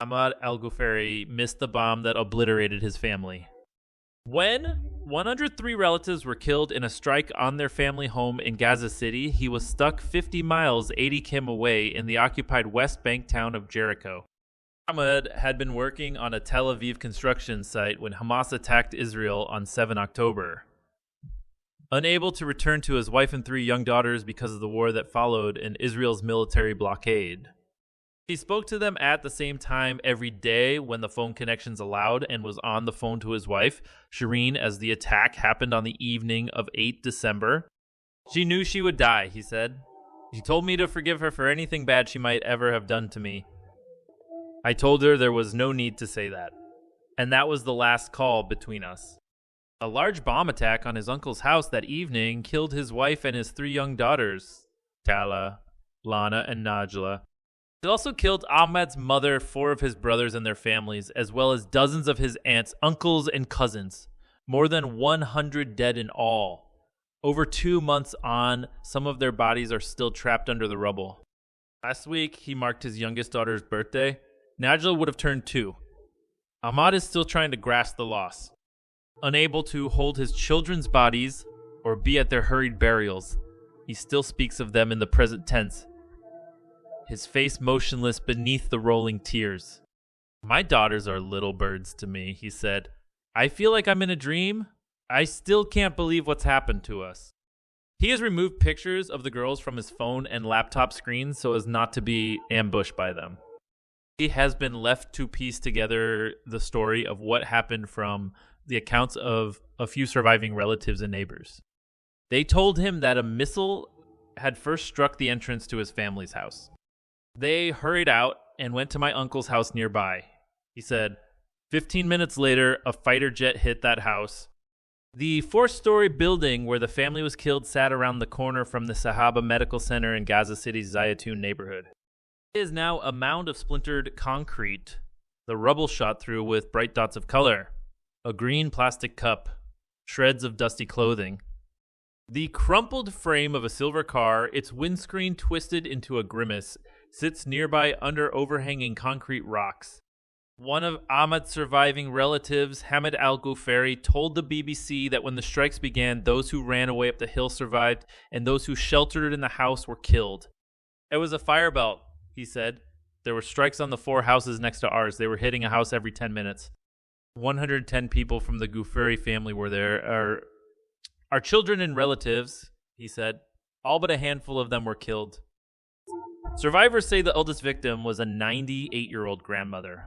Ahmad al-Ghuferi missed the bomb that obliterated his family. When 103 relatives were killed in a strike on their family home in Gaza City, he was stuck 50 miles 80 km away in the occupied West Bank town of Jericho. Ahmad had been working on a Tel Aviv construction site when Hamas attacked Israel on 7 October. Unable to return to his wife and 3 young daughters because of the war that followed and Israel's military blockade. He spoke to them at the same time every day when the phone connections allowed and was on the phone to his wife, Shireen, as the attack happened on the evening of 8 December. She knew she would die, he said. She told me to forgive her for anything bad she might ever have done to me. I told her there was no need to say that. And that was the last call between us. A large bomb attack on his uncle's house that evening killed his wife and his 3 young daughters, Tala, Lana, and Najla. It also killed Ahmad's mother, 4 of his brothers and their families, as well as dozens of his aunts, uncles, and cousins. More than 100 dead in all. Over 2 months on, some of their bodies are still trapped under the rubble. Last week, he marked his youngest daughter's birthday. Najla would have turned 2. Ahmad is still trying to grasp the loss. Unable to hold his children's bodies or be at their hurried burials, he still speaks of them in the present tense, his face motionless beneath the rolling tears. My daughters are little birds to me, he said. I feel like I'm in a dream. I still can't believe what's happened to us. He has removed pictures of the girls from his phone and laptop screens so as not to be ambushed by them. He has been left to piece together the story of what happened from the accounts of a few surviving relatives and neighbors. They told him that a missile had first struck the entrance to his family's house. They hurried out and went to my uncle's house nearby. He said, 15 minutes later, a fighter jet hit that house. The 4-story building where the family was killed sat around the corner from the Sahaba Medical Center in Gaza City's Zayatun neighborhood. It is now a mound of splintered concrete, the rubble shot through with bright dots of color, a green plastic cup, shreds of dusty clothing. The crumpled frame of a silver car, its windscreen twisted into a grimace, sits nearby under overhanging concrete rocks. One of Ahmad's surviving relatives, Ahmad al-Ghuferi, told the BBC that when the strikes began, those who ran away up the hill survived, and those who sheltered in the house were killed. It was a fire belt, he said. There were strikes on the 4 houses next to ours. They were hitting a house every 10 minutes. 110 people from the Ghuferi family were there. Our children and relatives, he said. All but a handful of them were killed. Survivors say the oldest victim was a 98-year-old grandmother.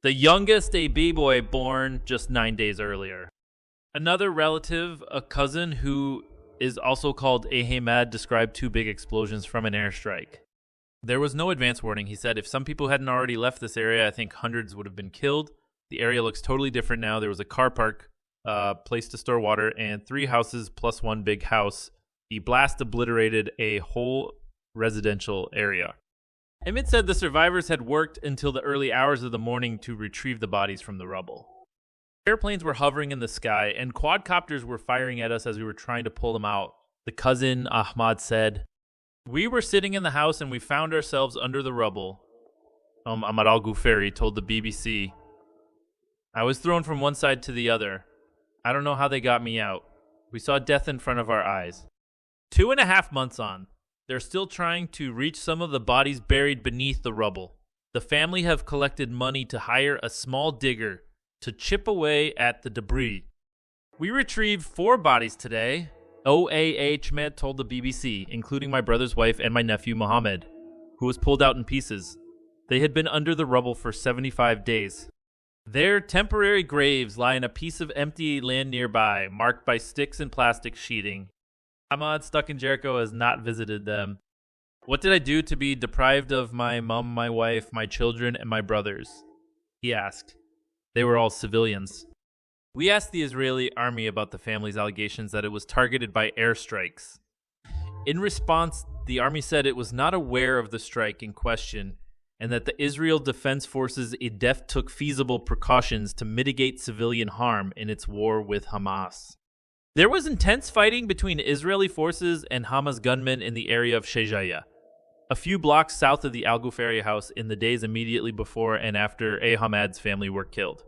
The youngest, a b-boy born just 9 days earlier. Another relative, a cousin who is also called Ahmad, described 2 big explosions from an airstrike. There was no advance warning, he said. If some people hadn't already left this area, I think hundreds would have been killed. The area looks totally different now. There was a car park, place to store water, and 3 houses plus 1 big house. The blast obliterated a whole residential area. Emmett said the survivors had worked until the early hours of the morning to retrieve the bodies from the rubble. Airplanes were hovering in the sky, and quadcopters were firing at us as we were trying to pull them out. The cousin, Ahmad, said, "We were sitting in the house and we found ourselves under the rubble." Ahmad al-Ghuferi told the BBC, "I was thrown from one side to the other. I don't know how they got me out. We saw death in front of our eyes." 2.5 months on, they're still trying to reach some of the bodies buried beneath the rubble. The family have collected money to hire a small digger to chip away at the debris. "We retrieved 4 bodies today," Ahmed told the BBC, including my brother's wife and my nephew Mohammed, who was pulled out in pieces. They had been under the rubble for 75 days. Their temporary graves lie in a piece of empty land nearby, marked by sticks and plastic sheeting. Ahmad, stuck in Jericho, has not visited them. "What did I do to be deprived of my mom, my wife, my children, and my brothers?" he asked. They were all civilians. We asked the Israeli army about the family's allegations that it was targeted by airstrikes. In response, the army said it was not aware of the strike in question and that the Israel Defense Forces IDF took feasible precautions to mitigate civilian harm in its war with Hamas. There was intense fighting between Israeli forces and Hamas gunmen in the area of Shejaya. a few blocks south of the al-Ghuferi house in the days immediately before and after Ahmad's family were killed.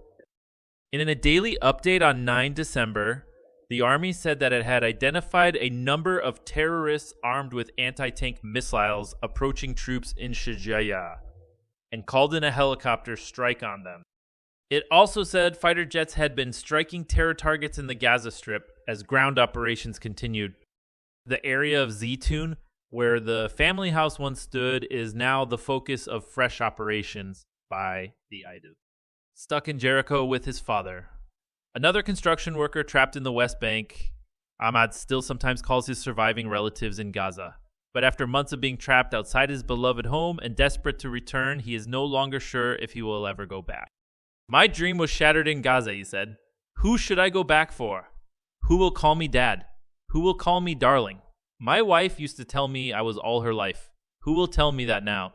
In a daily update on 9 December, the army said that it had identified a number of terrorists armed with anti-tank missiles approaching troops in Shijaya and called in a helicopter strike on them. It also said fighter jets had been striking terror targets in the Gaza Strip as ground operations continued. The area of Zitoun, where the family house once stood, is now the focus of fresh operations by the IDF. Stuck in Jericho with his father. Another construction worker trapped in the West Bank, Ahmad still sometimes calls his surviving relatives in Gaza. But after months of being trapped outside his beloved home and desperate to return, he is no longer sure if he will ever go back. My dream was shattered in Gaza, he said. Who should I go back for? Who will call me dad? Who will call me darling? My wife used to tell me I was all her life. Who will tell me that now?